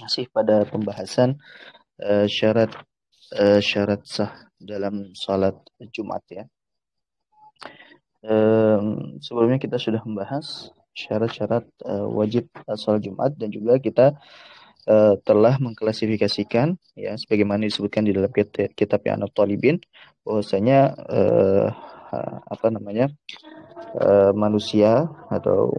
Masih pada pembahasan syarat syarat sah dalam salat Jumat ya. Sebelumnya kita sudah membahas syarat-syarat wajib salat Jumat dan juga kita telah mengklasifikasikan ya sebagaimana disebutkan di dalam kitab I'anat Talibin bahwasanya apa namanya manusia atau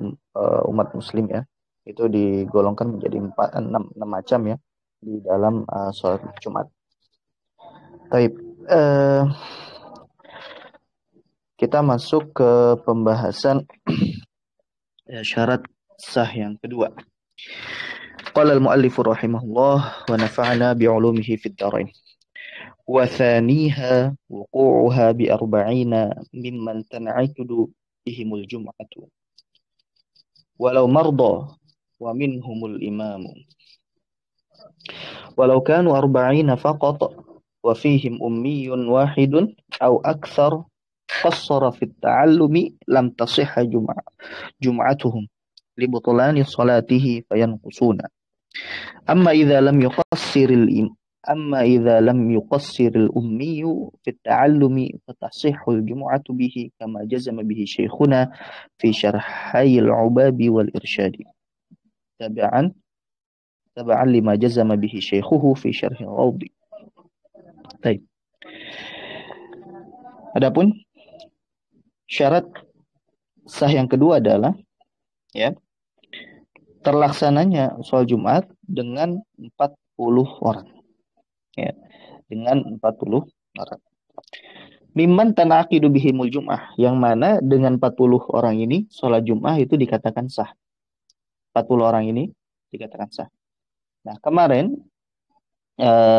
umat muslim ya itu digolongkan menjadi enam macam ya di dalam sholat Jumat. Baik, kita masuk ke pembahasan syarat sah yang kedua. Qala al-muallif rahimahullah wa nafa'ana bi'ulumihi fid dharain. Wa thaniha wuqu'uha bi arba'ina mimman tan'aqidu bihimul jum'atu. Walau marda wa minhumul imamu. Walau kanu arba'ina faqat wa fihim ummiyun wahidun aw akthar qassara fit ta'allumi lam tasihha jum'atuhum li butlani salatihi fayanqusuna. Amma idza lam yuqassiril أما إذا لم يقصر الأمي في التعلم فتصح الجمعة به كما جزم به شيخنا في شرحي العباب والإرشاد تبعا لما جزم به شيخه في شرح الروض. Baik. Adapun syarat sah yang kedua adalah ya terlaksananya sholat Jumat dengan 40 orang. Ya, dengan 40 orang. Mimman tanaqidu bihimul jum'ah, yang mana dengan 40 orang ini sholat Jumat itu dikatakan sah. 40 orang ini dikatakan sah. Nah,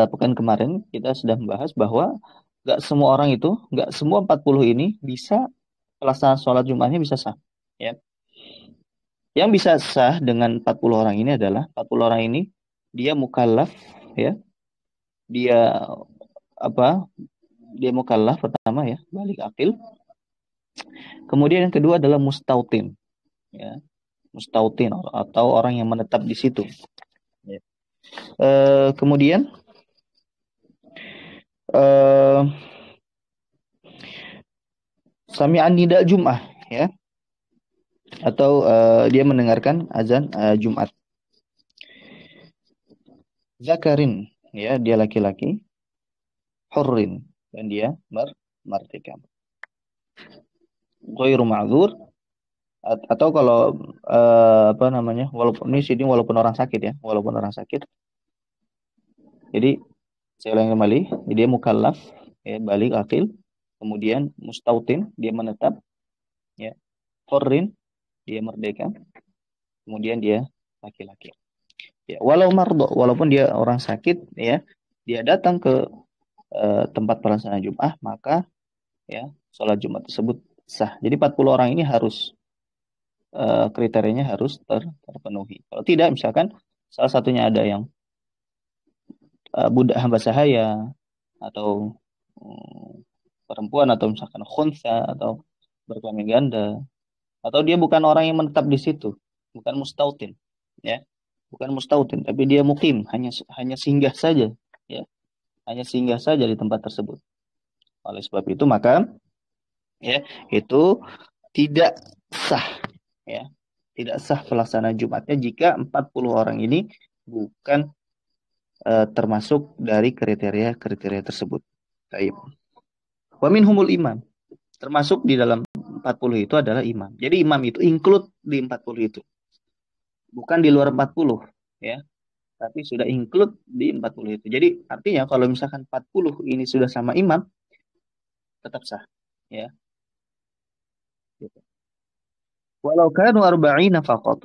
pekan kemarin kita sudah membahas bahwa gak semua orang itu, gak semua 40 ini bisa pelaksanaan sholat Jumatnya bisa sah. Ya. Yang bisa sah dengan 40 orang ini adalah 40 orang ini dia mukallaf ya. Dia mukallaf pertama ya, balik akil. Kemudian yang kedua adalah mustautin. Ya. Mustautin atau orang yang menetap di situ. Ya. Kemudian sami'an nida Jum'ah ya. Atau dia mendengarkan azan Jumat. Zakarin ya, dia laki-laki. Hurrin, dan dia merdeka. Ghairu ma'dzur, atau kalau walaupun orang sakit ya, walaupun orang sakit. Jadi saya ulangi kembali, dia mukallaf ya, balik akil, kemudian mustautin, dia menetap ya, hurrin, dia merdeka, kemudian dia laki-laki. Ya, walaupun dia orang sakit ya, dia datang ke tempat pelaksanaan Jumat, maka ya sholat Jumat tersebut sah. Jadi 40 orang ini harus kriterianya harus terpenuhi. Kalau tidak, misalkan salah satunya ada yang budak hamba sahaya atau perempuan, atau misalkan khunsa atau berkelamin ganda, atau dia bukan orang yang menetap di situ, bukan mustautin ya, bukan mustautin, tapi dia mukim, hanya singgah saja ya, hanya singgah saja di tempat tersebut. Oleh sebab itu maka ya itu tidak sah ya, tidak sah pelaksanaan Jumatnya jika 40 orang ini bukan termasuk dari kriteria tersebut. Baik. Wa minhumul imam, termasuk di dalam 40 itu adalah imam. Jadi imam itu include di 40 itu. Bukan di luar 40 ya, tapi sudah include di 40 itu. Jadi artinya kalau misalkan 40 ini sudah sama imam, tetap sah ya. Walau kanu arba'ina faqat.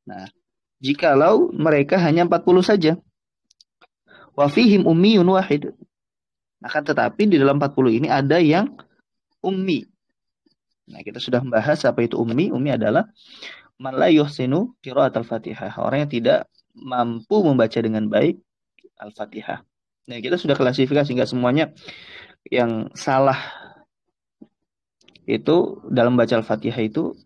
Nah, jikalau mereka hanya 40 saja. Wa fihim ummiyun wahid. Akan tetapi di dalam 40 ini ada yang ummi. Nah, kita sudah membahas apa itu ummi. Ummi adalah man la yuhsinu qira'at al-Fatihah. Orang yang tidak mampu membaca dengan baik Al-Fatihah. Nah, kita sudah klasifikasi, enggak semuanya yang salah itu dalam baca Al-Fatihah itu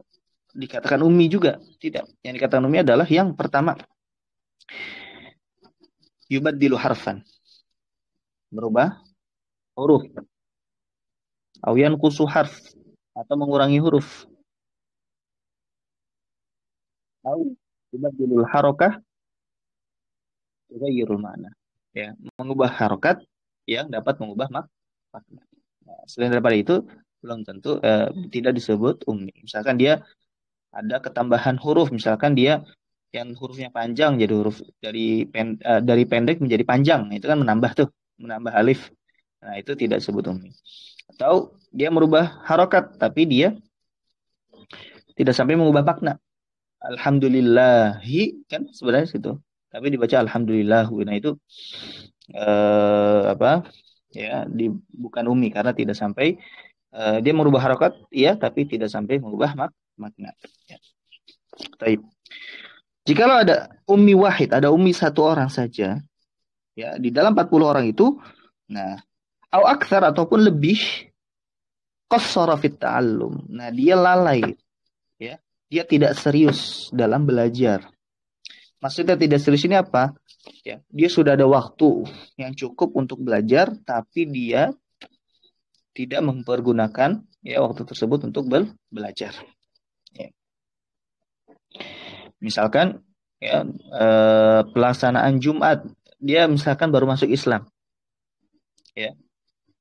dikatakan ummi juga. Tidak. Yang dikatakan ummi adalah yang pertama, yubaddilu harfan, merubah huruf, au yanqusu harf, atau mengurangi huruf, au yubaddilul harakah yughayyirul ma'na. Ya, mengubah harokat yang dapat mengubah makna. Nah, selain daripada itu, belum tentu tidak disebut ummi. Misalkan dia ada ketambahan huruf, misalkan dia yang hurufnya panjang jadi huruf dari pendek menjadi panjang, itu kan menambah tuh, menambah alif. Nah, itu tidak disebut ummi. Atau dia merubah harokat, tapi dia tidak sampai mengubah makna. Alhamdulillahi kan sebenarnya situ. Tapi dibaca alhamdulillahu. Nah, itu apa? Ya, bukan umi karena tidak sampai dia merubah harokat, iya, tapi tidak sampai mengubah makna. Ya. Taib. Jikalau ada ummi wahid, ada ummi satu orang saja, ya, di dalam 40 orang itu, nah, au akthar ataupun lebih, qassara fit ta'allum. Nah, dia lalai, ya. Dia tidak serius dalam belajar. Maksudnya tidak serius ini apa? Ya, dia sudah ada waktu yang cukup untuk belajar, tapi dia tidak mempergunakan ya waktu tersebut untuk belajar. Ya. Misalkan ya pelaksanaan Jumat, dia misalkan baru masuk Islam, ya,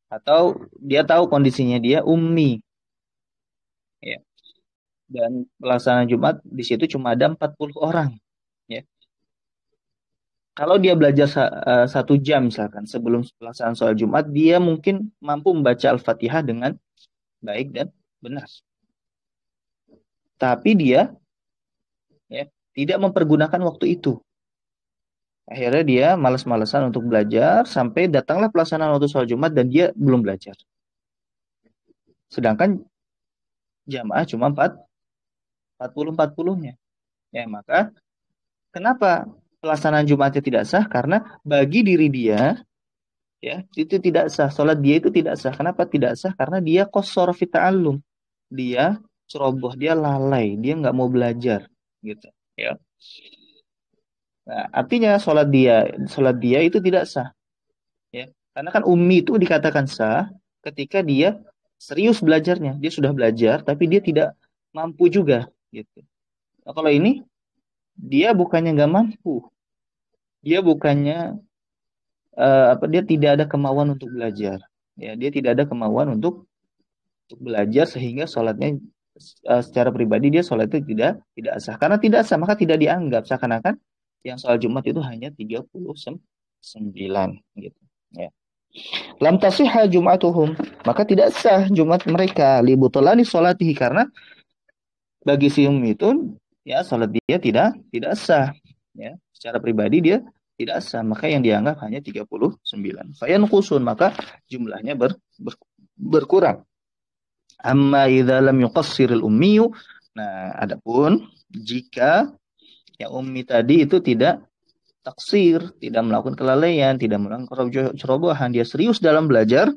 atau dia tahu kondisinya dia ummi, ya, dan pelaksanaan Jumat di situ cuma ada 40 orang, ya. Kalau dia belajar 1 jam misalkan sebelum pelaksanaan sholat Jumat, dia mungkin mampu membaca Al-Fatihah dengan baik dan benar. Tapi dia ya tidak mempergunakan waktu itu. Akhirnya dia malas-malasan untuk belajar sampai datanglah pelaksanaan waktu sholat Jumat dan dia belum belajar. Sedangkan jamaah cuma 40-40-nya. Ya, maka kenapa pelaksanaan Jumatnya tidak sah? Karena bagi diri dia ya itu tidak sah. Sholat dia itu tidak sah. Kenapa tidak sah? Karena dia qashara fi ta'allum. Dia ceroboh, dia lalai, dia nggak mau belajar gitu. Ya. Nah, artinya sholat dia itu tidak sah. Ya, karena kan ummi itu dikatakan sah ketika dia serius belajarnya. Dia sudah belajar, tapi dia tidak mampu juga, gitu. Nah, kalau ini dia bukannya nggak mampu, dia bukannya apa? Dia tidak ada kemauan untuk belajar. Ya, dia tidak ada kemauan untuk belajar sehingga sholatnya secara pribadi dia sholat itu tidak sah. Karena tidak sah, maka tidak dianggap seakan-akan yang sholat Jumat itu hanya 39 gitu. Ya. Lam tasihha jum'atuhum, maka tidak sah Jumat mereka li butulani sholatihi, karena bagi si itu ya salat dia tidak sah, ya. Secara pribadi dia tidak sah, maka yang dianggap hanya 39. Fayan khusun, maka jumlahnya berkurang. Amma idza lam yuqassiril ummiyu. Nah, adapun jika yang ummi tadi itu tidak taksir, tidak melakukan kelalaian, tidak melakukan cerobohan, dia serius dalam belajar,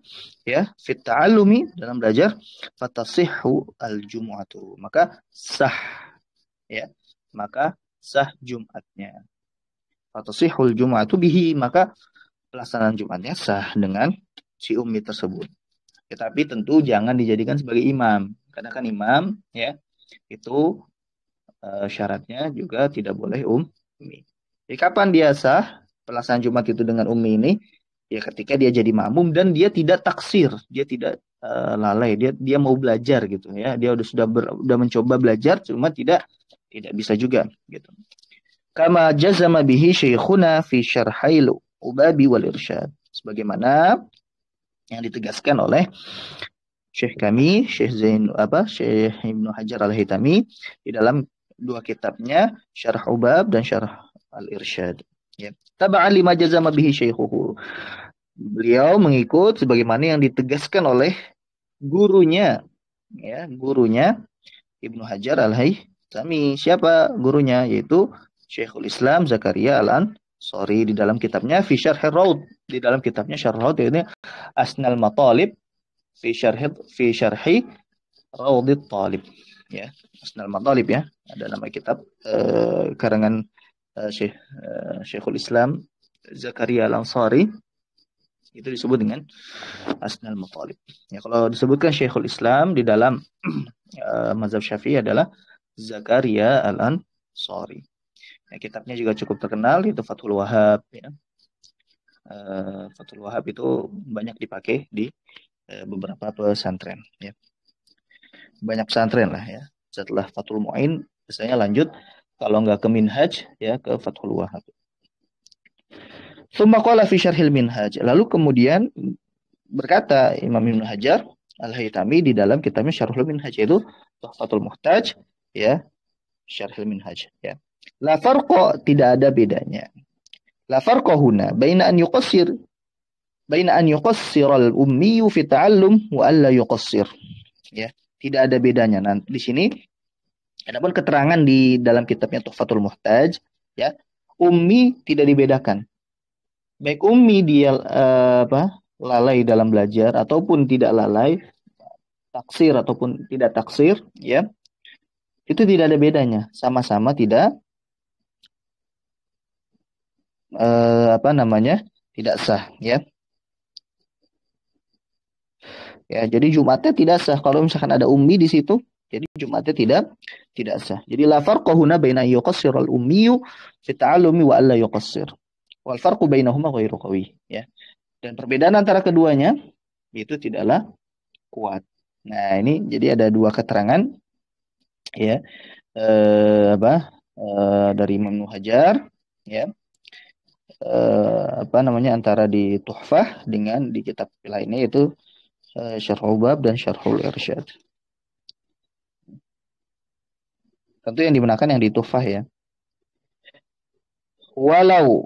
ya, fit ta'allumi, dalam belajar, fatasihhu al-jumu'atu, maka sah, ya, maka sah Jumatnya. Fatasihhu al-jumu'atu bihi, maka pelaksanaan Jumatnya sah dengan si ummi tersebut. Ya, tapi tentu jangan dijadikan sebagai imam, karena kan imam, ya, itu syaratnya juga tidak boleh ummi. Jadi kapan dia sah pelaksanaan Jumat itu dengan ummi ini? Ya ketika dia jadi makmum dan dia tidak taksir, dia tidak lalai, dia mau belajar gitu ya. Dia sudah mencoba belajar cuma tidak bisa juga gitu. Kama jazama bihi syekhuna fi syarhail ubabi wal irsyad. Sebagaimana yang ditegaskan oleh Syekh kami, Syekh Ibnu Hajar Al-Haytami di dalam 2 kitabnya, Syarh Ubab dan Syarh Al-Irsyad. Ya. Taba'an lima jazama bihi syekhuhu. Beliau mengikut sebagaimana yang ditegaskan oleh gurunya, ya, gurunya Ibnu Hajar Al-Haytami. Siapa gurunya? Yaitu Syekhul Islam Zakaria Al-Ansari di dalam kitabnya Fi Syarh Raud. Di dalam kitabnya Syarh Raud ini Asnal Matalib fi syarhi Raudhit Talib, ya. Asnal Matalib, ya. Ada nama kitab karangan Syekhul Islam Zakaria Al-Ansari itu disebut dengan Asnal Muthalib. Ya, kalau disebutkan Syekhul Islam di dalam mazhab Syafi'i adalah Zakaria Al-Ansari. Ya, kitabnya juga cukup terkenal, itu Fathul Wahhab. Ya. Fathul Wahhab itu banyak dipakai di beberapa pesantren. Ya. Banyak pesantren lah ya. Setelah Fathul Mu'in, biasanya lanjut kalau nggak ke Minhaj, ya ke Fathul Wahhab. Tsumma qala fi syarhil Minhaj. Lalu kemudian berkata Imam Ibnu Hajar Al-Haytami di dalam kitabnya Syarhul Minhaj, yaitu Tuhfatul Muhtaj, ya, Syarhul Minhaj, ya. La farqa, tidak ada bedanya. La farqa huna baina an yuqassir al-ummi fi ta'allum wa alla yuqassir. Ya, tidak ada bedanya. Nanti di sini adapun keterangan di dalam kitabnya Tuhfatul Muhtaj, ya, ummi tidak dibedakan. Baik ummi dia lalai dalam belajar ataupun tidak lalai, taksir ataupun tidak taksir, ya, itu tidak ada bedanya, sama-sama tidak tidak sah, ya. Ya, jadi Jumatnya tidak sah kalau misalkan ada ummi di situ. Jadi Jumatnya tidak sah. Jadi la farqa huna baina yuqassir al-ummi fi ta'allumi wa alla yuqassir. Wal farqu bainahuma ghairu qawi, ya. Dan perbedaan antara keduanya itu tidaklah kuat. Nah, ini jadi ada dua keterangan, ya. Dari Imam Ibnu Hajar, ya. Antara di Tuhfah dengan di kitab lainnya, yaitu Syarhul Bab dan Syarhul Irsyad. Tentu yang digunakan yang di Tuhfah, ya. Walau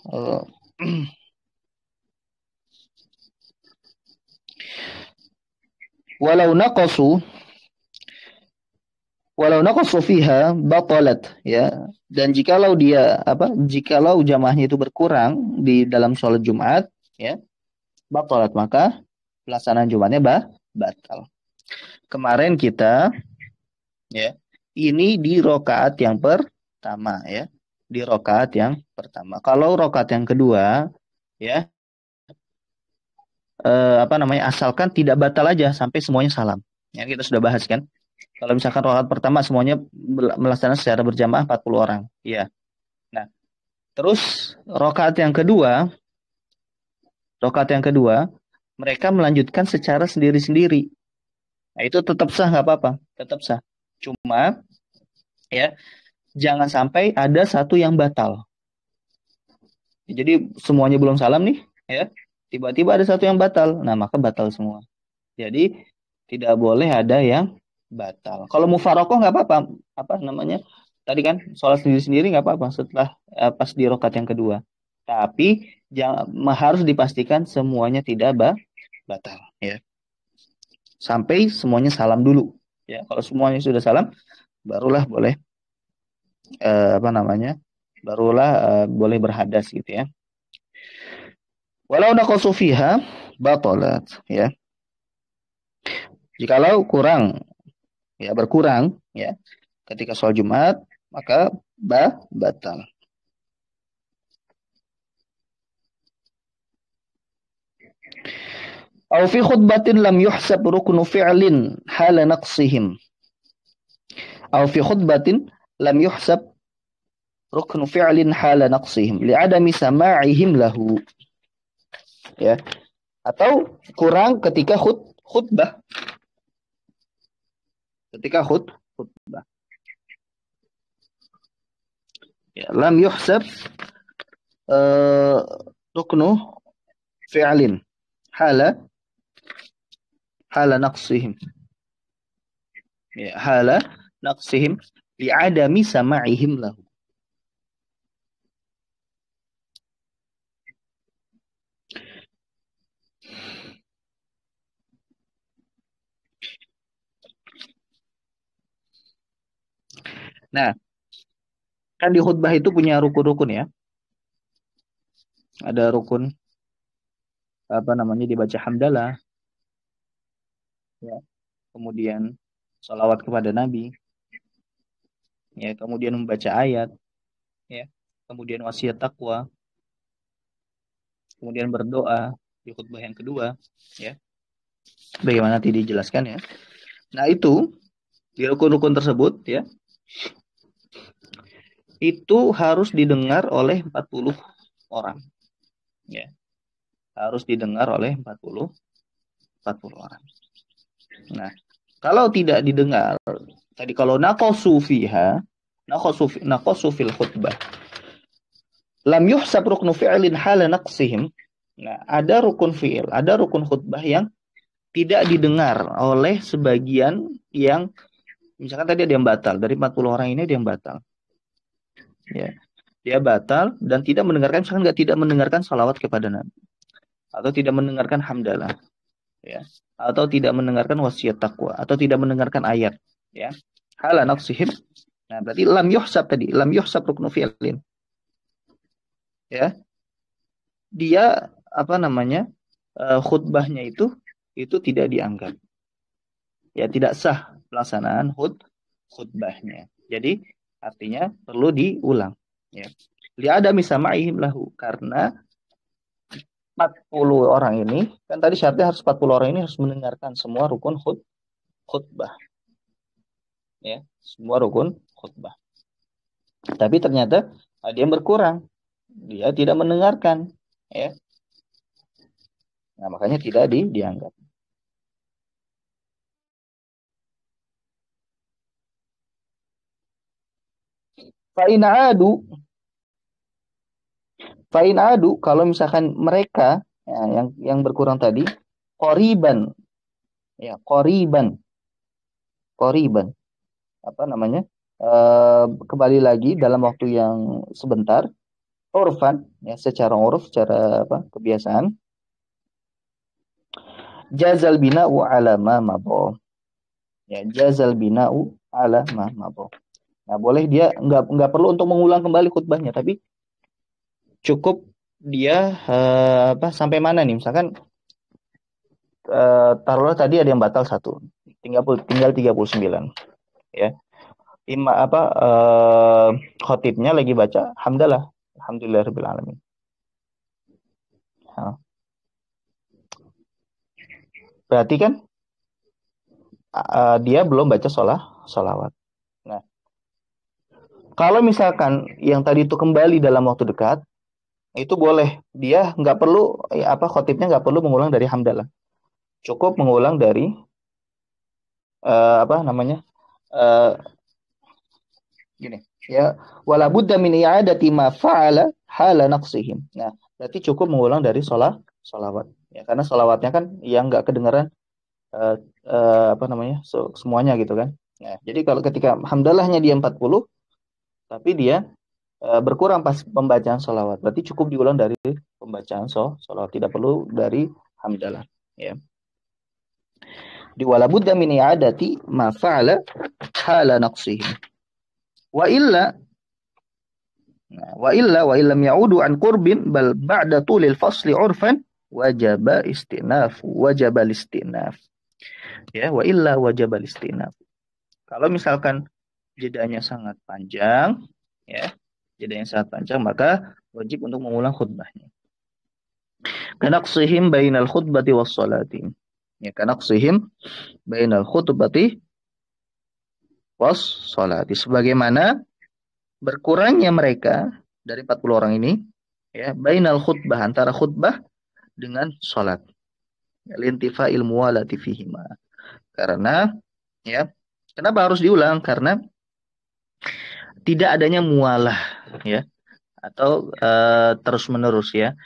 uh, walau naqasu fiha batalat, ya. Dan jikalau jamaahnya itu berkurang di dalam sholat Jumat, ya, batalat, maka pelaksanaan Jumatnya batal. Kemarin kita, ya, ini di rokaat yang pertama, ya, di rokaat yang pertama. Kalau rokaat yang kedua, ya, asalkan tidak batal aja sampai semuanya salam. Ya, kita sudah bahas kan. Kalau misalkan rokaat pertama semuanya melaksanakan secara berjamaah 40 orang, ya. Nah, terus rokaat yang kedua mereka melanjutkan secara sendiri-sendiri. Nah, itu tetap sah, nggak apa-apa, tetap sah. Cuma, ya, jangan sampai ada satu yang batal. Jadi semuanya belum salam nih, ya. Tiba-tiba ada satu yang batal. Nah, maka batal semua. Jadi tidak boleh ada yang batal. Kalau mufarokoh nggak apa-apa. Tadi kan sholat sendiri-sendiri nggak apa-apa setelah pas di rokat yang kedua. Tapi jangan, harus dipastikan semuanya tidak batal, ya. Sampai semuanya salam dulu. Ya, kalau semuanya sudah salam, barulah boleh boleh berhadas, gitu, ya. Walau naqasu fiha batalat, ya. Jikalau berkurang, ya, ketika sholat Jumat, maka batal. Au fi khutbatin lam yuhsab ruknu fi'lin hala naqsihim. Au fi khutbatin lam yuhsab ruknu fi'lin hala naqsihim li'adami sama'ihim lahu. Ya. Atau kurang ketika khutbah. Ketika khutbah. Ya, lam yuhsab ruknu fi'lin hala naqsihim. Ya, hala naqsihim li'adami sama'ihim lahu. Nah, kan di khutbah itu punya rukun-rukun, ya. Ada rukun dibaca hamdalah, ya. Kemudian sholawat kepada Nabi, ya. Kemudian membaca ayat, ya. Kemudian wasiat takwa, kemudian berdoa di khutbah yang kedua, ya. Bagaimana nanti dijelaskan ya. Nah, itu di rukun-rukun tersebut ya, itu harus didengar oleh 40 orang, ya. Harus didengar oleh 40 orang. Nah, kalau tidak didengar, tadi kalau naqasu fiha, naqasu fil khutbah, lam yuhsab ruknu fi'lin hala naqsihim. Nah, ada rukun fi'il, ada rukun khutbah yang tidak didengar oleh sebagian yang, misalkan tadi ada yang batal, dari 40 orang ini ada yang batal. Ya. Dia batal dan tidak mendengarkan, misalkan tidak mendengarkan salawat kepada Nabi, atau tidak mendengarkan hamdalah, ya, atau tidak mendengarkan wasiat takwa, atau tidak mendengarkan ayat, ya. Hala naqsihim. Nah, berarti lam yuhsab tadi, lam yuhsab ruknu fi'lin. Ya. Dia apa namanya? Khutbahnya itu tidak dianggap. Ya, tidak sah pelaksanaan khutbahnya. Jadi artinya perlu diulang, ya. Li'adami sama'ihim lahu, karena 40 orang ini, kan tadi syaratnya harus 40 orang ini harus mendengarkan semua rukun khutbah. Ya, semua rukun khutbah. Tapi ternyata ada yang berkurang. Dia tidak mendengarkan, ya. Nah, makanya tidak dianggap. Fa'in adu, kalau misalkan mereka, ya, yang berkurang tadi qoriban, ya, qoriban apa namanya, kembali lagi dalam waktu yang sebentar, urfan, ya, secara uruf, secara apa, kebiasaan, jazal bina'u ala ma mabo, ya, jazal bina'u ala ma mabo. Nah, boleh dia nggak perlu untuk mengulang kembali khutbahnya, tapi cukup dia apa, sampai mana nih, misalkan taruhlah tadi ada yang batal satu, tinggal 39, ya. Apa, khotibnya lagi baca hamdalah, alhamdulillahirabbil alamin. Nah, berarti kan dia belum baca sholawat. Nah, kalau misalkan yang tadi itu kembali dalam waktu dekat, itu boleh, dia nggak perlu, ya, apa, khotibnya nggak perlu mengulang dari hamdalah, cukup mengulang dari apa namanya, uh, gini, ya, wala budda min i'adati ma fa'ala hala naqsihim. Nah, berarti cukup mengulang dari sholawat, ya, karena sholawatnya kan yang nggak kedengaran, uh, apa namanya, semuanya gitu kan. Nah, jadi kalau ketika hamdalahnya dia 40, tapi dia berkurang pas pembacaan sholawat, berarti cukup diulang dari pembacaan sholawat, tidak perlu dari hamdalah, ya. Di wala budda min i'adati ma fa'ala hala naqsihim. Wa illa, wa illam ya'udu an qurbin bal ba'da tulil fasli urfan wajaba istinaf. Ya, wa illa wajaba istinaf. Kalau misalkan jedanya sangat panjang, ya, jedanya sangat panjang, maka wajib untuk mengulang khutbahnya. Kanaqsihim bainal khutbati was salati. Ya, kanaqsihim bainal khutbati was salati. Sebagaimana berkurangnya mereka dari 40 orang ini, ya, bainal khutbah, antara khutbah dengan salat. Lintifa ilmu walati fihima. Karena, ya, kenapa harus diulang? Karena tidak adanya mualah, ya, atau terus menerus, ya.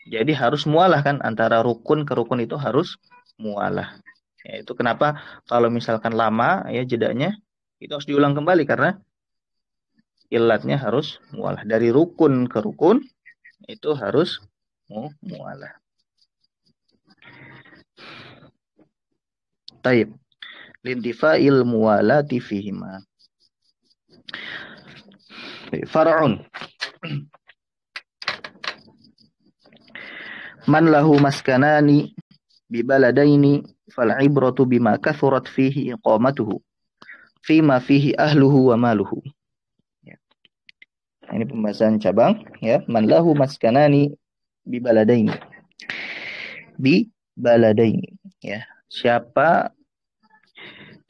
Jadi harus mualah kan, antara rukun ke rukun itu harus mualah. Ya, itu kenapa kalau misalkan lama, ya, jedanya itu harus diulang kembali, karena ilatnya harus mualah. Dari rukun ke rukun itu harus mualah. Taib. Lintifa'il muwalati fihima. Far'un. Man lahu maskanani bibaladaini fal'ibratu bima kathurat fihi iqamatuhu fima fihi ahluhu wa maluhu. Ya. Ini pembahasan cabang ya. Man lahu maskanani bi baladaini. Bi baladaini ya. Siapa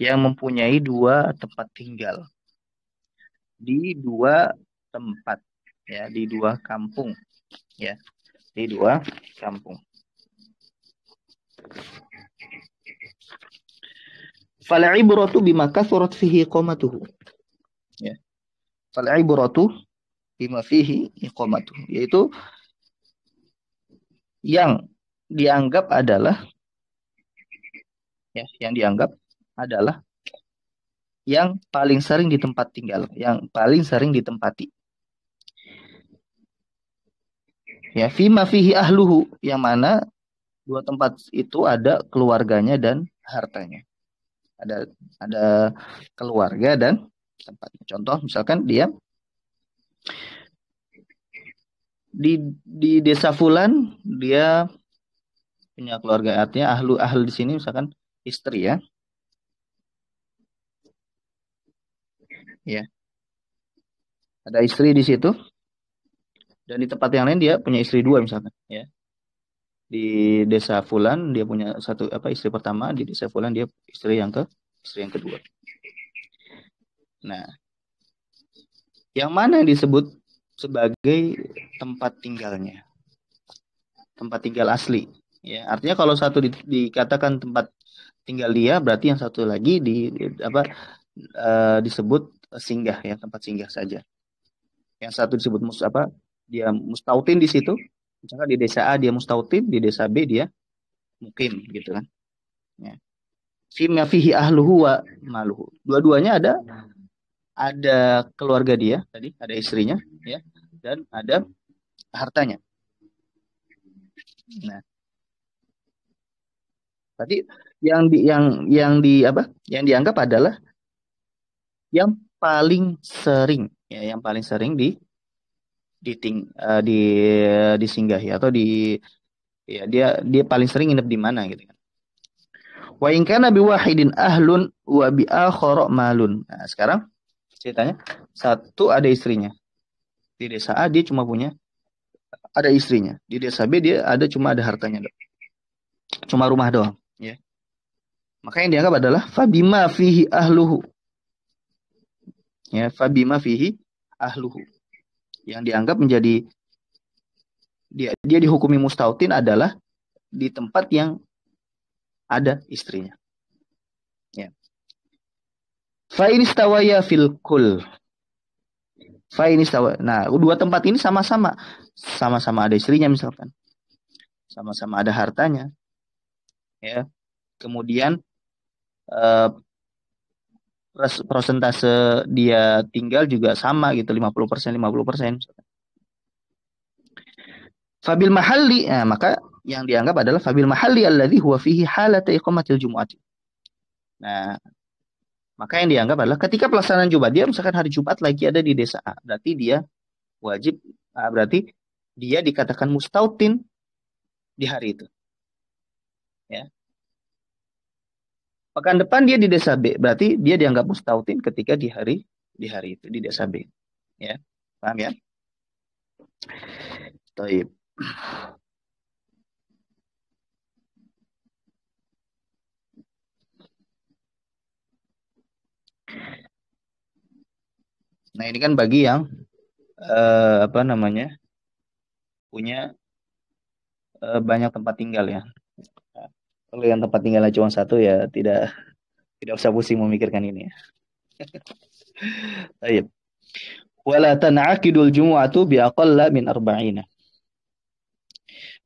yang mempunyai dua tempat tinggal di dua tempat ya, di dua kampung ya, di dua kampung. Fal ibratu bima kathurat fihi iqamatuhu ya. Fal ibratu bima fihi iqamatuhu, yaitu yang dianggap adalah ya, yang dianggap adalah yang paling sering di tempat tinggal, yang paling sering ditempati. Ya, fima fihi ahluhu, yang mana dua tempat itu ada keluarganya dan hartanya. Ada keluarga dan tempatnya. Contoh misalkan dia di desa Fulan dia punya keluarga, artinya ahlu di sini misalkan istri ya. Ya. Ada istri di situ dan di tempat yang lain dia punya istri dua misalkan ya. Di desa Fulan dia punya satu istri pertama, di desa Fulan dia istri yang kedua. Nah, yang mana yang disebut sebagai tempat tinggalnya? Tempat tinggal asli. Ya, artinya kalau satu dikatakan tempat tinggal dia, berarti yang satu lagi disebut singgah ya, tempat singgah saja. Yang satu disebut dia mustautin di situ. Misalkan di desa A dia mustautin, di desa B dia mukim gitu kan. Ya. Fima fihi ahluhu wa maluhu. Dua-duanya ada keluarga dia tadi, ada istrinya ya, dan ada hartanya. Nah, tadi yang dianggap adalah yang paling sering ya, yang paling sering disinggahi atau ya dia paling sering nginep di mana gitu kan. Wa in kana biwahidin ahlun wa bi akhara malun. Nah, sekarang ceritanya satu ada istrinya. Di desa A dia cuma ada istrinya. Di desa B dia cuma ada hartanya doang. Cuma rumah doang, ya. Maka yang dianggap adalah fabima fihi ahluhu. Ya, fabima fihi ahluhu. Yang dianggap menjadi dia dihukumi mustautin adalah di tempat yang ada istrinya. Ya. Fa in istawaya fil kul. Fa in istawa. Nah, dua tempat ini sama-sama ada istrinya misalkan. Sama-sama ada hartanya. Ya. Kemudian persentase dia tinggal juga sama gitu, 50%. Fabil mahalli, nah, maka yang dianggap adalah fabil mahalli alladhi huwa fihi halata iqamatil jumu'ati. Nah, maka yang dianggap adalah ketika pelaksanaan Jumat, dia misalkan hari Jumat lagi ada di desa A, berarti dia wajib, berarti dia dikatakan mustautin di hari itu. Ya. Pekan depan dia di desa B, berarti dia dianggap mustautin ketika di hari itu di desa B. Ya, paham ya? Taib. Nah, ini kan bagi yang punya banyak tempat tinggal ya. Nah, kalau yang tempat tinggalnya cuma satu ya tidak usah pusing memikirkan ini ya. Taib. Wala tan'aqidul jumu'atu biaqalla min arba'ina.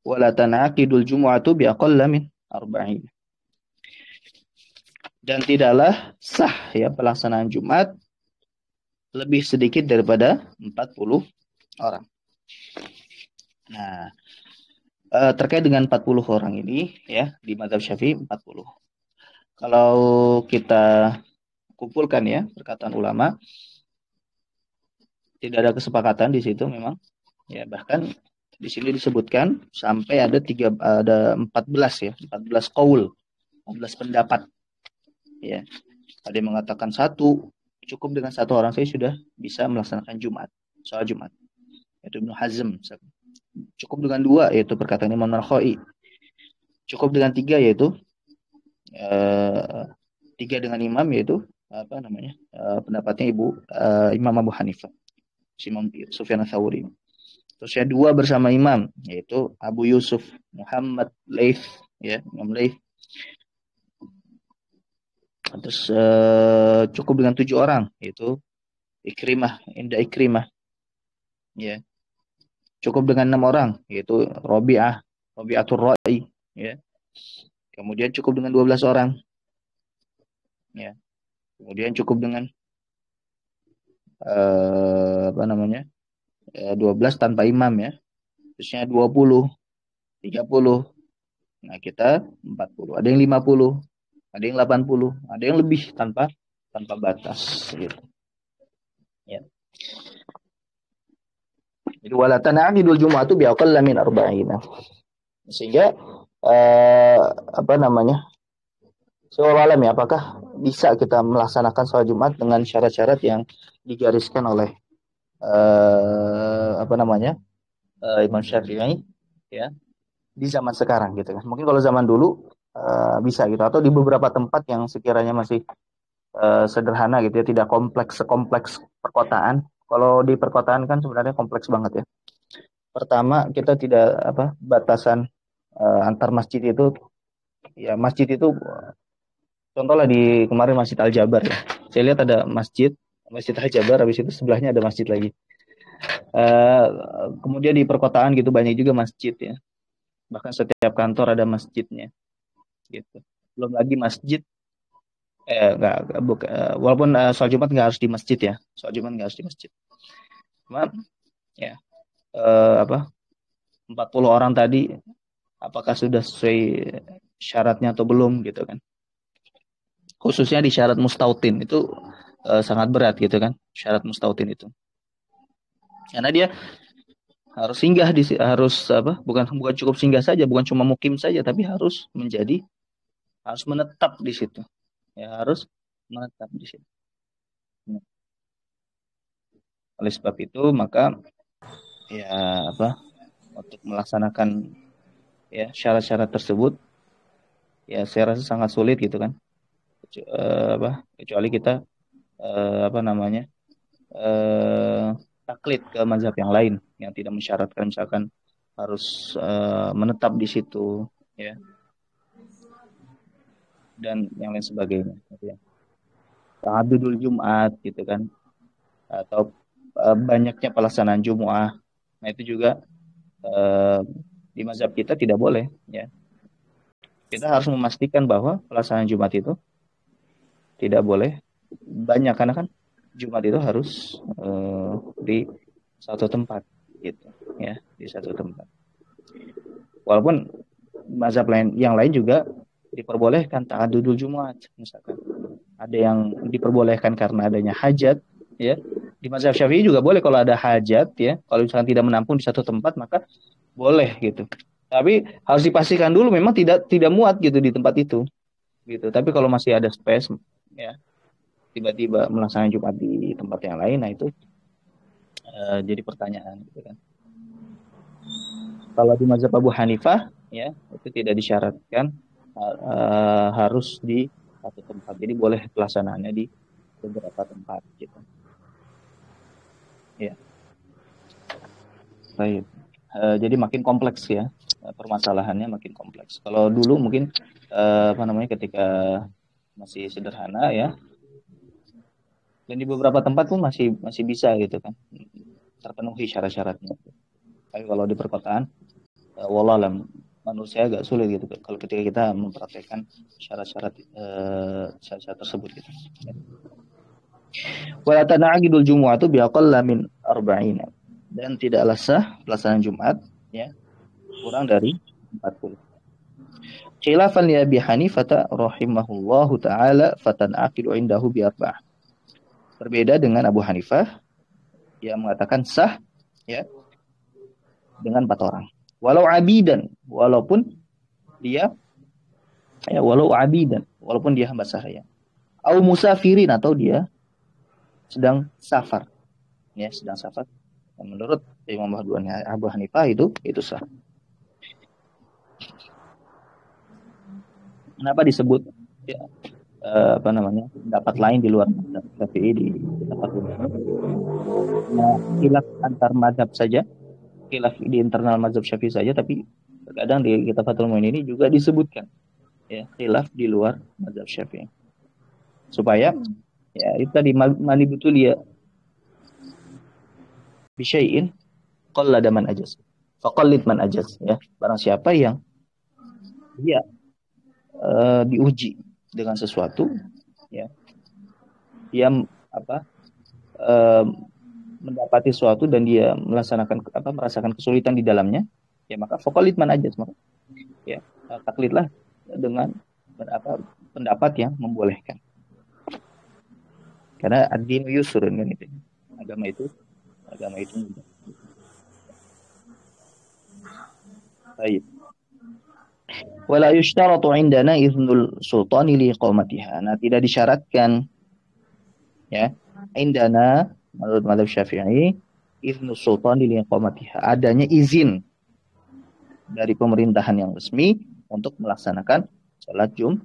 Wala tan'aqidul jumu'atu biaqalla min arba'ina. Dan tidaklah sah ya pelaksanaan Jumat lebih sedikit daripada 40 orang. Nah, terkait dengan 40 orang ini ya, di mazhab Syafi'i 40. Kalau kita kumpulkan ya perkataan ulama, tidak ada kesepakatan di situ memang. Ya, bahkan di sini disebutkan sampai ada 14 ya, 14 qaul, 14 pendapat. Ya. Ada yang mengatakan cukup dengan satu orang saya sudah bisa melaksanakan Jumat. sholat Jumat. Yaitu Ibnu Hazm. Cukup dengan 2 yaitu perkataan Imam Nakhai. Cukup dengan 3 yaitu 3 dengan imam yaitu apa namanya? Pendapatnya Imam Abu Hanifah, Imam Sufyan Ats-Tsauri. Terus ya 2 bersama imam yaitu Abu Yusuf Muhammad Laits, ya, Imam Laits. Terus cukup dengan 7 orang yaitu Ikrimah, Indah Ikrimah, ya. Cukup dengan 6 orang yaitu Rabi'atul Ra'i, ya. Kemudian cukup dengan 12 orang, ya. Kemudian cukup dengan apa namanya? 12 tanpa imam, ya. Terusnya 20, 30. Nah, kita 40. Ada yang 50, ada yang 80, ada yang lebih tanpa batas, gitu. Ya. Jadi wala tan'aqidul jumu'atu bi aqalla min arba'ina. Sehingga apa namanya? Seolah alam ya, apakah bisa kita melaksanakan sholat Jumat dengan syarat-syarat yang digariskan oleh apa namanya? Imam Syafi'i, ya, di zaman sekarang gitu kan. Mungkin kalau zaman dulu bisa gitu, atau di beberapa tempat yang sekiranya masih sederhana gitu ya, tidak sekompleks perkotaan. Kalau di perkotaan kan sebenarnya kompleks banget ya. Pertama, kita tidak batasan antar masjid itu, ya, masjid itu contohlah di kemarin Masjid Al-Jabar ya. Saya lihat ada Masjid Al-Jabar, habis itu sebelahnya ada masjid lagi. Kemudian di perkotaan gitu banyak juga masjid ya. Bahkan setiap kantor ada masjidnya gitu. Belum lagi masjid walaupun sholat Jumat nggak harus di masjid ya. Sholat Jumat nggak harus di masjid. Cuma ya 40 orang tadi apakah sudah sesuai syaratnya atau belum gitu kan. Khususnya di syarat mustautin itu sangat berat gitu kan, syarat mustautin itu. Karena dia harus singgah bukan cukup singgah saja, bukan cuma mukim saja, tapi harus menetap di situ. Ya, harus menetap di situ. Oleh sebab itu maka ya untuk melaksanakan ya syarat-syarat tersebut ya saya rasa sangat sulit gitu kan. Kecuali kita taklid ke mazhab yang lain yang tidak mensyaratkan misalkan harus menetap di situ ya, dan yang lain sebagainya gitu ya. Ta'addudul Jumat gitu kan, atau banyaknya pelaksanaan Jumu'ah. Nah itu juga di mazhab kita tidak boleh ya. Kita harus memastikan bahwa pelaksanaan Jumat itu tidak boleh banyak, karena kan Jumat itu harus di satu tempat gitu ya, di satu tempat. Walaupun mazhab yang lain juga diperbolehkan ta'addudul Jumat, misalkan ada yang diperbolehkan karena adanya hajat ya. Di mazhab Syafi'i juga boleh kalau ada hajat ya, kalau misalkan tidak menampung di satu tempat maka boleh gitu. Tapi harus dipastikan dulu memang tidak muat gitu di tempat itu gitu. Tapi kalau masih ada space ya, tiba-tiba melaksanakan Jumat di tempat yang lain, nah itu jadi pertanyaan gitu kan. Kalau di mazhab Abu Hanifah ya, itu tidak disyaratkan harus di satu tempat. Jadi boleh pelaksanaannya di beberapa tempat gitu. Ya. Baik. Jadi makin kompleks ya. Permasalahannya makin kompleks. Kalau dulu mungkin ketika masih sederhana ya. Dan di beberapa tempat pun masih bisa gitu kan. Terpenuhi syarat-syaratnya. Tapi kalau di perkotaan wallahualam menurut saya agak sulit gitu kalau ketika kita mempraktekkan syarat-syarat tersebut gitu. Wala tana'aqidul jumu'atu bi aqalla min arba'ina, dan tidaklah sah pelaksanaan Jumat ya kurang dari 40. Khilafan li Abi Hanifah rahimahullahu taala fatan'aqidu indahu bi arba'ah. Berbeda dengan Abu Hanifah yang mengatakan sah ya dengan 4 orang. Walau abidan, walaupun dia hamba sahaya. Au musafirin, atau dia sedang safar. Ya, sedang safar. Menurut Imam Abu Hanifah itu sah. Kenapa disebut ya, pendapat lain di luar mazhab Syafi'i di tempat ini? Nah, khilaf antar mazhab saja, khilaf di internal mazhab Syafi'i saja, tapi terkadang di kitab Fathul Muin ini juga disebutkan ya khilaf di luar mazhab Syafi'i. Supaya ya itu tadi mani betul ya bisyai'in qallada man ajaz. Faqallid man ajaz ya. Barang siapa yang dia diuji dengan sesuatu ya, dia mendapati sesuatu dan dia merasakan kesulitan di dalamnya, ya maka faqallid man ajaz, maka ya taklidlah dengan pendapat yang membolehkan. Karena ad-din yusrun kan itu. Agama itu mudah. Baik. Wala yushtaratu indana idznul sultani liqamatiha. Nah, tidak disyaratkan ya indana menurut mazhab Syafi'i idznul sultani liqamatiha, adanya izin dari pemerintahan yang resmi untuk melaksanakan salat Jumat.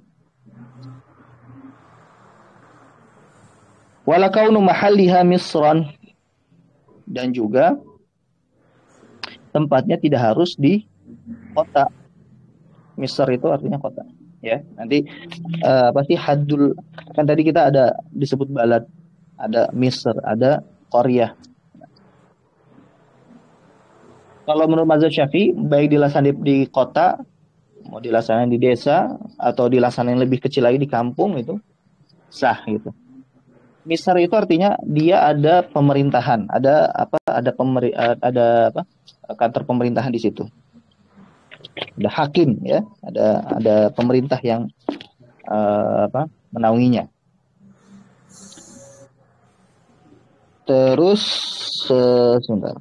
Wala kaunu mahalliha misran, dan juga tempatnya tidak harus di kota. Misr itu artinya kota ya. Nanti haddul, kan tadi kita ada disebut balad, ada Misr, ada Qaryah. Kalau menurut mazhab Syafi'i, baik dilaksanakan di kota, mau dilaksanakan di desa, atau dilaksanakan lebih kecil lagi di kampung, itu sah gitu. Misr itu artinya dia ada pemerintahan, ada kantor pemerintahan di situ. Ada hakim ya, ada pemerintah yang menaunginya. Terus sebentar.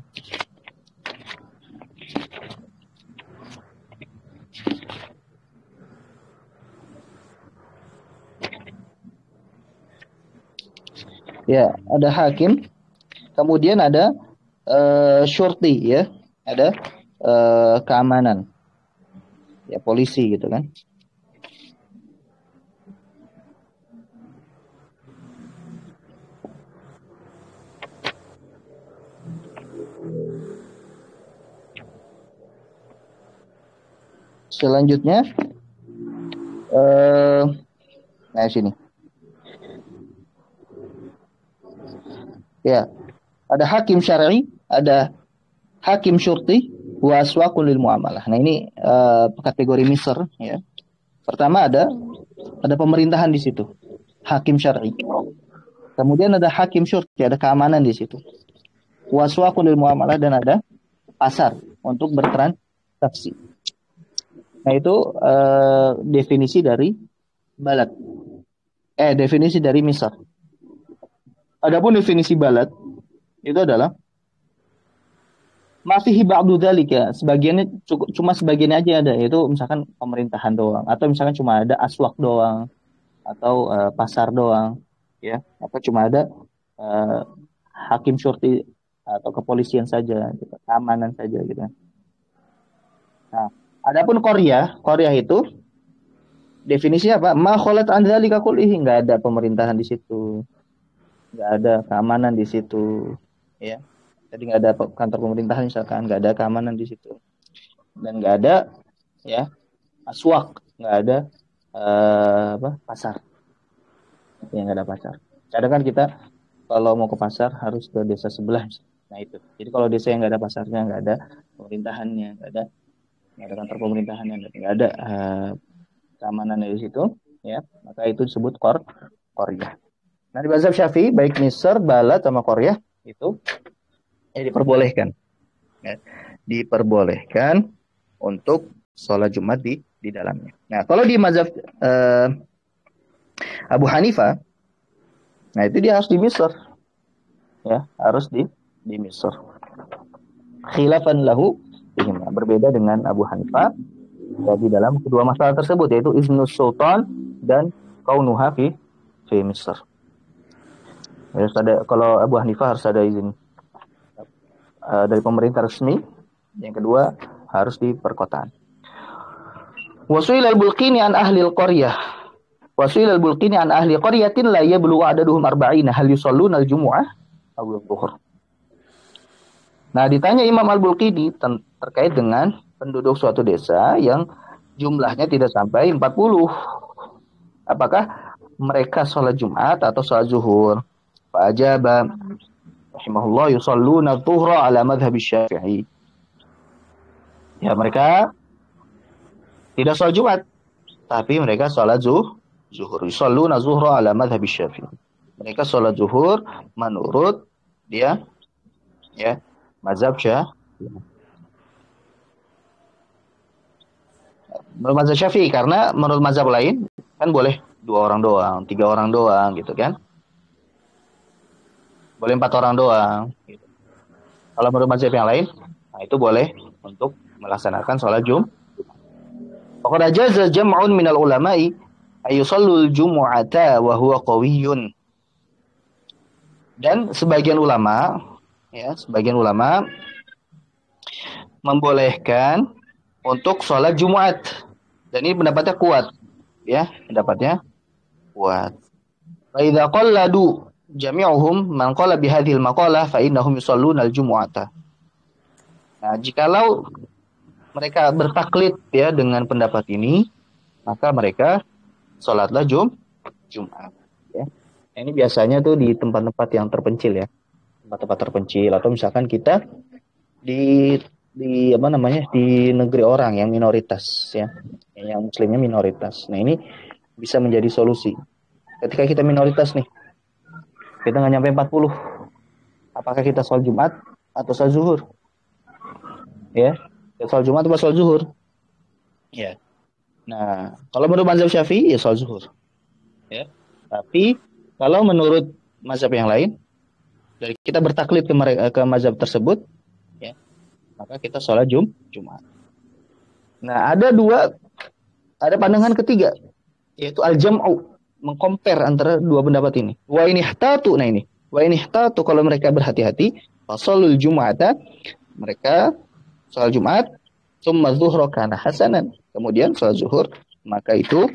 Ya, ada hakim, kemudian ada syurti ya, ada keamanan. Ya, polisi gitu kan. Selanjutnya nah sini. Ya, ada hakim syar'i, ada hakim syurti, wa aswaqul lil muamalah. Nah, ini kategori Misr ya. Pertama ada pemerintahan di situ, hakim syar'i. Kemudian ada hakim syurti, ada keamanan di situ. Wa aswaqul lil muamalah, dan ada pasar untuk bertransaksi. Nah, itu definisi dari balad. Definisi dari Misr. Adapun definisi balad itu adalah masih ba'du dzalika, sebagiannya cuma sebagiannya aja ada, yaitu misalkan pemerintahan doang, atau misalkan cuma ada aswak doang, atau pasar doang ya, atau cuma ada hakim syurti atau kepolisian saja gitu, keamanan saja gitu. Nah, adapun Qaryah itu definisinya apa? Ma khalat an dzalika kullihi, enggak ada pemerintahan di situ, nggak ada keamanan di situ ya. Jadi nggak ada kantor pemerintahan misalkan, nggak ada keamanan di situ, dan nggak ada ya aswak, nggak ada pasar ya, nggak ada pasar. Kadang kan kita kalau mau ke pasar harus ke desa sebelah, nah itu. Jadi kalau desa yang nggak ada pasarnya, nggak ada pemerintahannya, nggak ada kantor pemerintahannya, nggak ada keamanan di situ ya, maka itu disebut Qaryah. Nah, di mazhab Syafi'i baik Misr, balad sama Qaryah itu diperbolehkan. Ya, diperbolehkan untuk sholat Jumat di dalamnya. Nah, kalau di mazhab Abu Hanifah, nah itu dia harus di Misr. Ya, harus di Misr. Khilafan lahu, berbeda dengan Abu Hanifah ya, di dalam kedua masalah tersebut, yaitu iznus sultan dan kaunuha fi Misr. Harus ada, kalau Abu Hanifah harus ada izin dari pemerintah resmi. Yang kedua harus di perkotaan. Wasuil al-Bulqini an ahli al-qaryah. Wasuil al-Bulqini an ahli qaryatin la yablughu adaduhum arba'ina hal yusalluna al-jumu'ah aw al-dhuhr. Nah, ditanya Imam Al-Bulqini terkait dengan penduduk suatu desa yang jumlahnya tidak sampai 40. Apakah mereka sholat Jumat atau sholat zuhur? Fa'ajaba rahimahullah yusalluna dhuhra ala madhhab Syafi'i. Ya, mereka tidak sholat Jumat, tapi mereka sholat zuhur. Yusalluna zuhra ala madhhab Syafi'i. Mereka sholat zuhur menurut dia, ya, mazhab Syafi'i. Menurut mazhab Syafi'i, karena menurut mazhab lain kan boleh 2 orang doang, 3 orang doang, gitu kan? Boleh 4 orang doang. Gitu. Kalau menurut mazhab yang lain, nah itu boleh untuk melaksanakan sholat Jumat. Faqad ajaza jam'un minal ulama'i ayusallul jumu'ata wa huwa qawiyyun. Dan sebagian ulama membolehkan untuk sholat Jumat. Dan ini pendapatnya kuat, ya, pendapatnya kuat. Fa idza qalladu jami'uhum man qala bi hadhil maqalah fa innahum yusalluna al-jumu'ata. Nah, jikalau mereka bertaklid ya dengan pendapat ini, maka mereka sholatlah Jumat. Ya. Ini biasanya tuh di tempat-tempat yang terpencil ya, tempat-tempat terpencil, atau misalkan kita di apa namanya, di negeri orang yang minoritas ya, yang muslimnya minoritas. Nah, ini bisa menjadi solusi. Ketika kita minoritas nih, kita nggak nyampe 40, apakah kita sholat Jumat atau sholat zuhur? Ya, sholat Jumat atau sholat zuhur? Ya. Nah, kalau menurut mazhab Syafi'i ya sholat zuhur. Ya. Tapi kalau menurut mazhab yang lain, dari kita bertaklid ke mazhab tersebut, ya, maka kita sholat Jumat. Nah, ada pandangan ketiga, yaitu al-jam'u, mengcompare antara dua pendapat ini. Wa in ihtatu, nah ini, wa in ihtatu, kalau mereka berhati-hati, fasalul Jum'ata, mereka sholat Jumat, tsumma zuhra kana hasanan, kemudian sholat zuhur, maka itu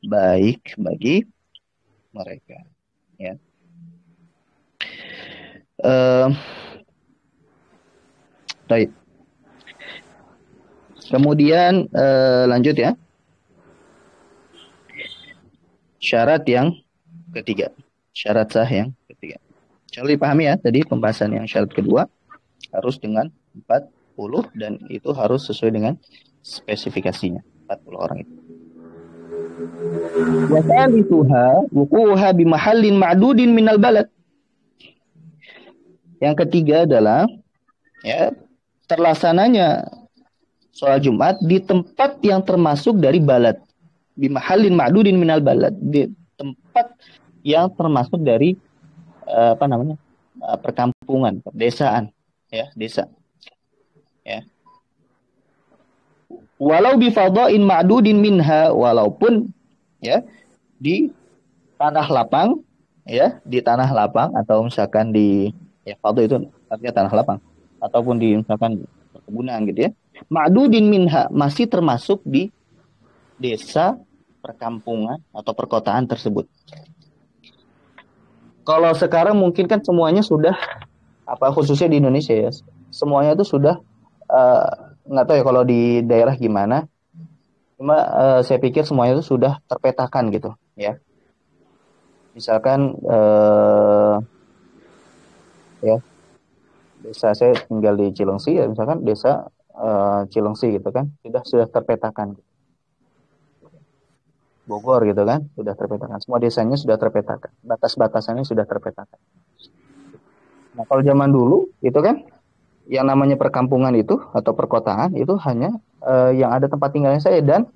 baik bagi mereka. Ya. Baik. Kemudian lanjut ya. Syarat yang ketiga. Syarat sah yang ketiga. Coba dipahami ya, tadi pembahasan yang syarat kedua harus dengan 40 dan itu harus sesuai dengan spesifikasinya, 40 orang itu. Wa thalithuha wuquha bi mahallin ma'dudin minal balad. Yang ketiga adalah ya, terlaksananya sholat Jumat di tempat yang termasuk dari balad. Bi mahallin ma'dudin minal balad, di tempat yang termasuk dari perkampungan, pedesaan, ya, desa. Ya. Walau bi fadha'in ma'dudin minha, walaupun ya di tanah lapang, ya, di tanah lapang, atau misalkan di, ya, fadha itu artinya tanah lapang, ataupun di misalkan perkebunan gitu ya. Ma'dudin minha, masih termasuk di desa, perkampungan atau perkotaan tersebut. Kalau sekarang mungkin kan semuanya sudah, khususnya di Indonesia ya, semuanya itu sudah, nggak tahu ya kalau di daerah gimana, cuma saya pikir semuanya itu sudah terpetakan gitu ya. Misalkan ya, desa saya tinggal di Cilengsi ya, misalkan desa Cilengsi gitu kan, sudah terpetakan. Bogor gitu kan, sudah terpetakan. Semua desanya sudah terpetakan. Batas-batasannya sudah terpetakan. Nah, kalau zaman dulu itu kan, yang namanya perkampungan itu atau perkotaan itu hanya yang ada tempat tinggalnya saya, dan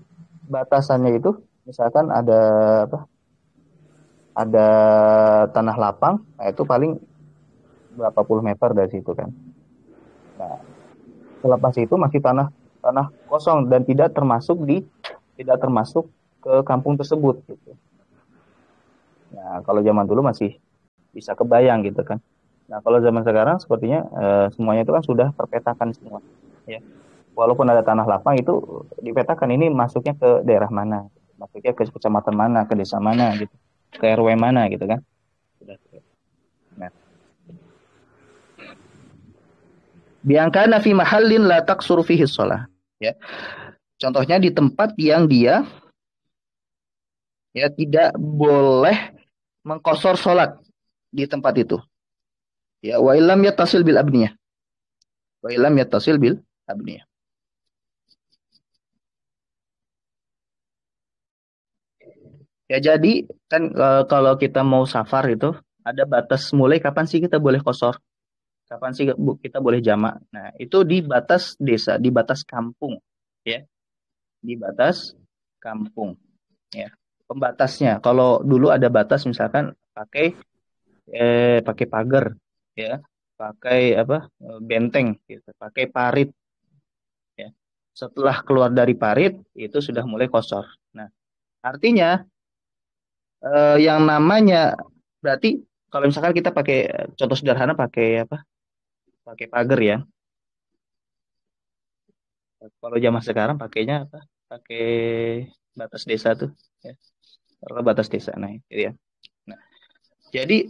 batasannya itu misalkan ada ada tanah lapang, nah itu paling berapa puluh meter dari situ kan. Nah, selepas itu masih tanah kosong dan tidak termasuk ke kampung tersebut gitu. Nah, kalau zaman dulu masih bisa kebayang gitu kan. Nah, kalau zaman sekarang sepertinya semuanya itu kan sudah terpetakan semua. Ya. Walaupun ada tanah lapang itu dipetakan ini masuknya ke daerah mana, masuknya ke kecamatan mana, ke desa mana gitu, ke RW mana gitu kan. Sudah. Nah, biangkana fi mahallin la taqsuru fihi shalah. Ya. Contohnya di tempat yang dia ya tidak boleh mengkosor sholat di tempat itu. Ya, wa illam yattasil bil abniyah. Wa illam yattasil bil abniyah. Ya jadi kan kalau kita mau safar itu ada batas mulai kapan sih kita boleh kosor, kapan sih kita boleh jamak. Nah, itu di batas desa, di batas kampung, ya, di batas kampung, ya. Pembatasnya, kalau dulu ada batas misalkan pakai pakai pagar, ya, pakai apa benteng, gitu, pakai parit, ya. Setelah keluar dari parit itu sudah mulai kosor. Nah, artinya yang namanya berarti kalau misalkan kita pakai contoh sederhana pakai apa? Pakai pagar ya. Kalau zaman sekarang pakainya apa? Pakai batas desa tuh ya. Kalau batas desa nah itu ya. Nah, jadi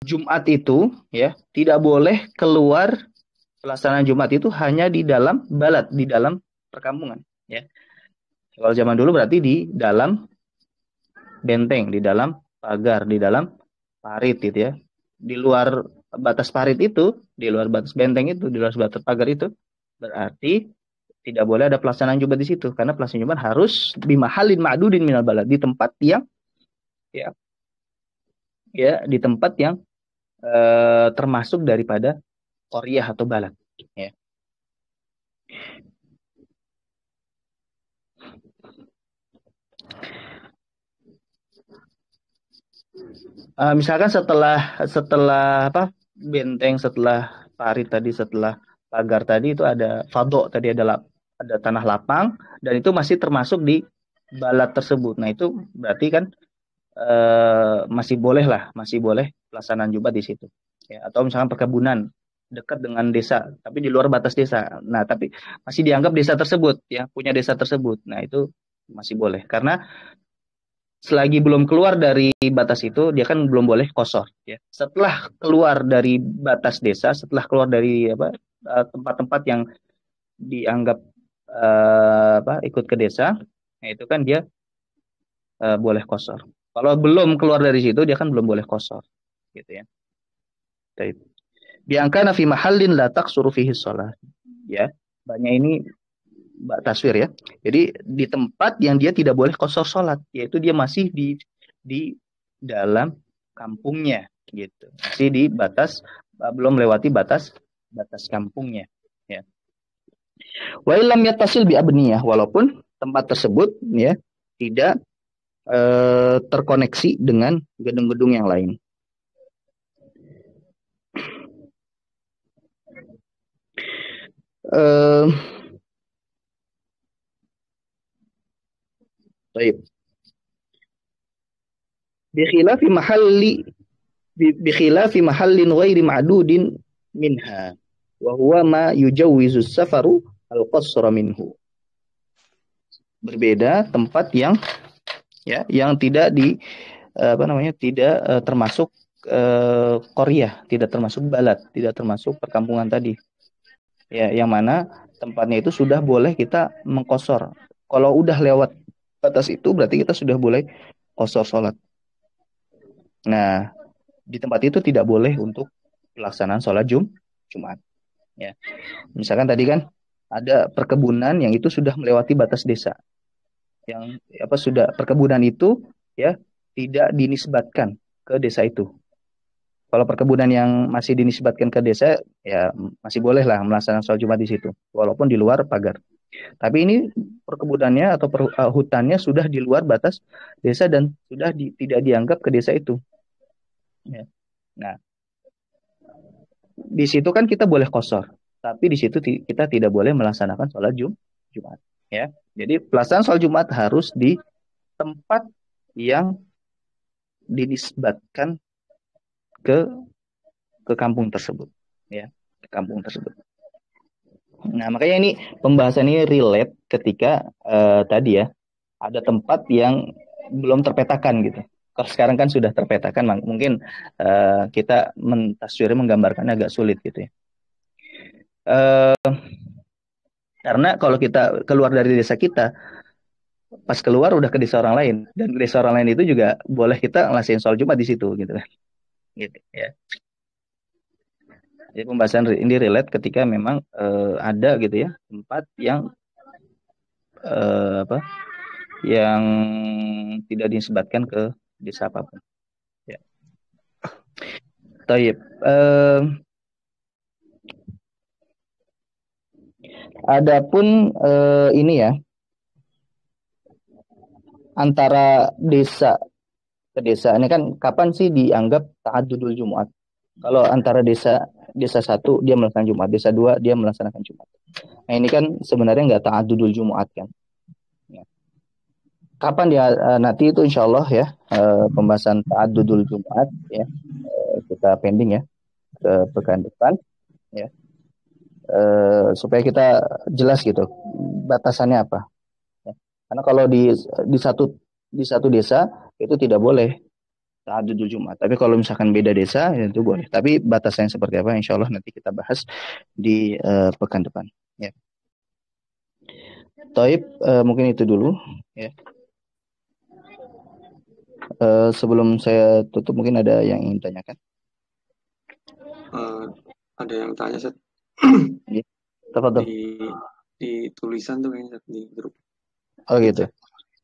Jumat itu ya tidak boleh keluar pelaksanaan Jumat itu hanya di dalam balad, di dalam perkampungan ya. Kalau zaman dulu berarti di dalam benteng, di dalam pagar, di dalam parit gitu ya. Di luar batas parit itu, di luar batas benteng itu, di luar batas pagar itu, berarti tidak boleh ada pelaksanaan Jumat di situ karena pelaksanaan Jumat harus di mahalin ma'dudin minal balad, di tempat yang ya di tempat yang termasuk daripada qaryah atau balad ya. Misalkan setelah setelah apa benteng, setelah parit tadi, setelah pagar tadi itu ada fado tadi, ada tanah lapang dan itu masih termasuk di balad tersebut. Nah itu berarti kan masih boleh lah, masih boleh pelaksanaan Jumat di situ. Ya, atau misalkan perkebunan dekat dengan desa, tapi di luar batas desa. Nah, tapi masih dianggap desa tersebut, ya, punya desa tersebut. Nah, itu masih boleh. Karena selagi belum keluar dari batas itu, dia kan belum boleh kosor. Ya. Setelah keluar dari batas desa, setelah keluar dari apa tempat-tempat yang dianggap apa ikut ke desa, nah itu kan dia boleh kosor. Kalau belum keluar dari situ, dia kan belum boleh kosor, gitu ya. Baik. Biangkana fi mahallin la taqsuru fihi shalah. Ya. Banyak ini taswir ya. Jadi di tempat yang dia tidak boleh kosor sholat, yaitu dia masih di dalam kampungnya, gitu. Masih di batas belum melewati batas batas kampungnya. Ya. Wa illam yattasil bi abniyah, walaupun tempat tersebut ya tidak terkoneksi dengan gedung-gedung yang lain. Eh, baik. Bikhilafi mahalli bikhilafi mahallin ghairi ma'dudin minha wa huwa ma yujawwizu safaru al-qasra minhu. Berbeda tempat yang yang tidak di apa namanya tidak termasuk Korea, tidak termasuk balad, tidak termasuk perkampungan tadi. Ya, yang mana tempatnya itu sudah boleh kita mengkosor. Kalau udah lewat batas itu berarti kita sudah boleh kosor sholat. Nah, di tempat itu tidak boleh untuk pelaksanaan sholat Jumat. Ya, misalkan tadi kan ada perkebunan yang itu sudah melewati batas desa, yang apa sudah perkebunan itu ya tidak dinisbatkan ke desa itu. Kalau perkebunan yang masih dinisbatkan ke desa, ya masih boleh lah melaksanakan sholat Jumat di situ, walaupun di luar pagar. Tapi ini perkebunannya atau hutannya sudah di luar batas desa dan sudah tidak dianggap ke desa itu. Ya. Nah, di situ kan kita boleh kosor, tapi di situ kita tidak boleh melaksanakan sholat Jumat. Ya, jadi pelaksanaan sholat Jumat harus di tempat yang dinisbatkan ke ke kampung tersebut, ya, ke kampung tersebut. Nah, makanya ini pembahasan ini relate ketika tadi ya ada tempat yang belum terpetakan gitu. Kalau sekarang kan sudah terpetakan, mungkin kita mentasvirnya menggambarkannya agak sulit gitu ya. Eh, karena kalau kita keluar dari desa kita, pas keluar udah ke desa orang lain, dan ke desa orang lain itu juga boleh kita ngelasin sholat Jumat di situ gitu kan. Gitu ya. Jadi pembahasan ini relate ketika memang ada gitu ya tempat yang apa yang tidak disebatkan ke desa apapun. Ya. Taib. Adapun ini ya antara desa ke desa ini kan kapan sih dianggap ta'addudul Jumat? Kalau antara desa satu dia melaksanakan Jumat, desa dua dia melaksanakan Jumat. Nah ini kan sebenarnya nggak ta'addudul Jumat kan? Ya. Kapan dia nanti itu insya Allah ya pembahasan ta'addudul Jumat ya kita pending ya ke pekan depan ya supaya kita jelas gitu batasannya apa. Ya. Karena kalau di satu di satu desa itu tidak boleh tahajud Jumat. Tapi kalau misalkan beda desa ya itu boleh. Tapi batasannya seperti apa? Insya Allah nanti kita bahas di pekan depan. Ya. Taib mungkin itu dulu. Ya. Sebelum saya tutup mungkin ada yang ingin tanyakan. Ada yang tanya Seth. Ya. Tafadhol. Di tulisan tuh kayaknya di grup. Oh gitu.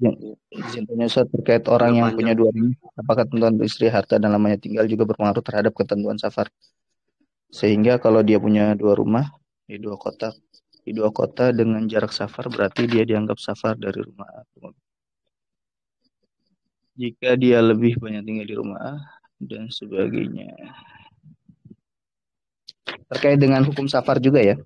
Ya. Izin tanya Ustaz terkait orang yang punya dua rumah, apakah ketentuan istri harta dan lamanya tinggal juga berpengaruh terhadap ketentuan safar? Sehingga kalau dia punya dua rumah di dua kota dengan jarak safar berarti dia dianggap safar dari rumah A ke rumah B. Jika dia lebih banyak tinggal di rumah A dan sebagainya. Terkait dengan hukum safar juga ya.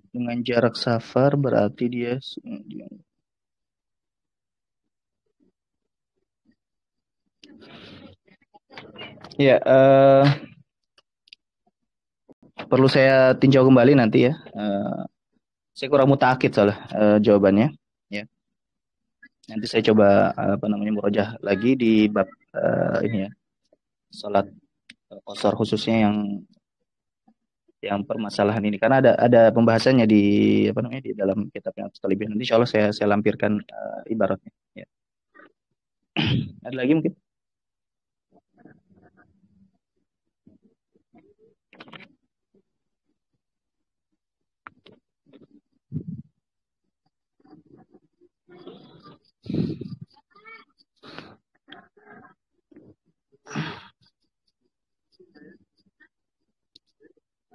Dengan jarak safar berarti dia ya perlu saya tinjau kembali nanti ya. Saya kurang mutakid soalnya jawabannya. Ya. Nanti saya coba apa namanya murojaah lagi di bab ini ya. Salat qasar khususnya yang permasalahan ini karena ada pembahasannya di apa namanya di dalam kitab yang sekaligus nanti insya Allah saya lampirkan ibaratnya ya. Ada lagi mungkin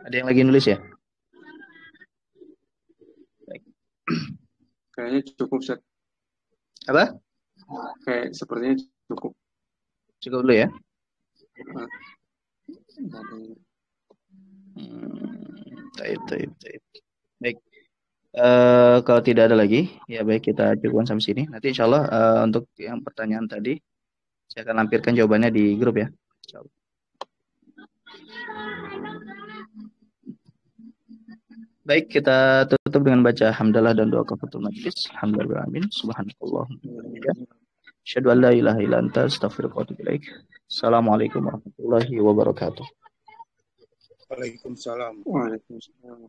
ada yang lagi nulis ya. Kayaknya cukup Seth. Apa? Kayak sepertinya cukup. Cukup dulu ya. Taib. Baik. Kalau tidak ada lagi, ya baik kita cukupkan sampai sini. Nanti insya Allah untuk yang pertanyaan tadi, saya akan lampirkan jawabannya di grup ya. Insyaallah. Baik, kita tutup dengan baca hamdalah dan doa kafaratul majlis. Alhamdulillah amin. Subhanallah. Asyhadu an la ilaha illa anta astaghfiruka wa atubu ilaik. Assalamualaikum warahmatullahi wabarakatuh. Waalaikumsalam. Waalaikumsalam.